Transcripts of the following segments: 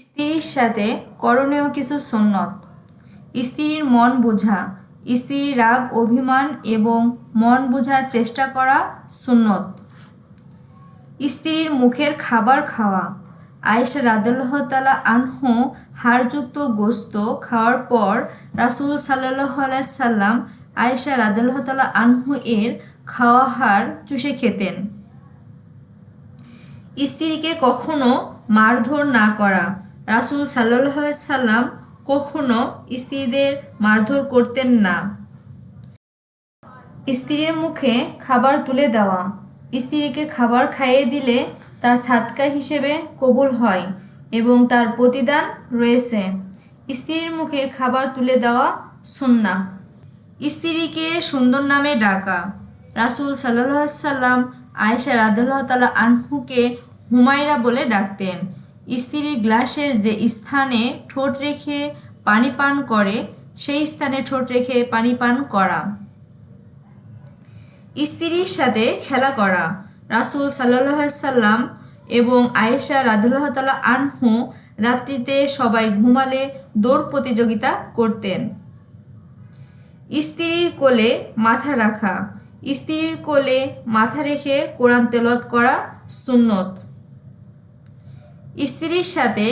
স্ত্রীর সাথে করণীয় কিছু সুন্নত। স্ত্রীর মন বোঝা, স্ত্রীর রাগ অভিমান এবং মন বোঝার চেষ্টা করা সুন্নত। স্ত্রীর মুখের খাবার খাওয়া। আয়েশা রাদিয়াল্লাহু তাআলা আনহু হাড়যুক্ত গোশত খাওয়ার পর রাসূল সাল্লাল্লাহু আলাইহি সাল্লাম আয়েশা রাদিয়াল্লাহু তাআলা আনহু এর খাওয়া হাড় চুষে খেতেন। স্ত্রীকে কখনো মারধর না করা। রাসূল সাল্লাল্লাহু আলাইহি সাল্লাম কখনো স্ত্রীদের মারধর করতেন না। স্ত্রীর মুখে খাবার তুলে দেওয়া। স্ত্রীকে খাবার খাইয়ে দিলে তা সাদকা হিসেবে কবুল হয় এবং তার প্রতিদান রয়েছে। স্ত্রীর মুখে খাবার তুলে দেওয়া সুন্নাহ। স্ত্রীকে সুন্দর নামে ডাকা। রাসূল সাল্লাল্লাহু আলাইহি সাল্লাম আয়েশা রাদিয়াল্লাহু তাআলা আনহুকে হুমায়রা বলে ডাকতেন। স্ত্রীর গ্লাসের যে স্থানে ঠোঁট রেখে পানি পান করে সেই স্থানে ঠোঁট রেখে পানি পান করা। স্ত্রীর সাথে খেলা করা। রাসূল সাল্লাল্লাহু আলাইহি সাল্লাম এবং আয়েশা রাদিয়াল্লাহু তাআলা আনহু রাত্রিতে সবাই ঘুমালে দৌড় প্রতিযোগিতা করতেন। স্ত্রীর কোলে মাথা রাখা। স্ত্রীর কোলে মাথা রেখে কোরআন তেলাওয়াত করা সুন্নত। স্ত্রীর সাথে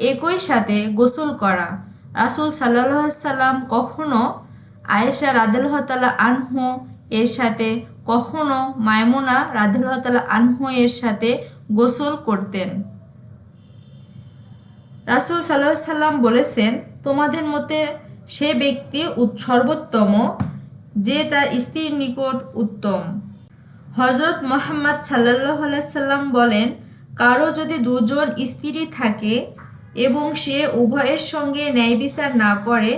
একই সাথে গোসল করা। রাসূল সাল্লাল্লাহু আলাইহি সাল্লাম কখনো আয়েশা রাদিয়াল্লাহু তাআলা আনহু এর সাথে কখনো মায়মুনা রাদিয়াল্লাহু তাআলা আনহু এর সাথে গোসল করতেন। রাসূল সাল্লাল্লাহু আলাইহি সাল্লাম বলেছেন, তোমাদের মধ্যে সে ব্যক্তি সর্বোত্তম যে তার স্ত্রীর নিকট উত্তম। হযরত মুহাম্মদ সাল্লাল্লাহু আলাইহি সাল্লাম বলেন, কারো যদি দুজন স্ত্রী থাকে এবং সে উভয়ের সঙ্গে ন্যায়বিচার না করে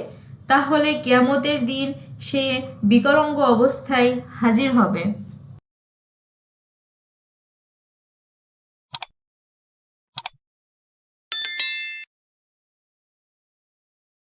তাহলে কিয়ামতের দিন সে বিকলাঙ্গ অবস্থায় হাজির হবে।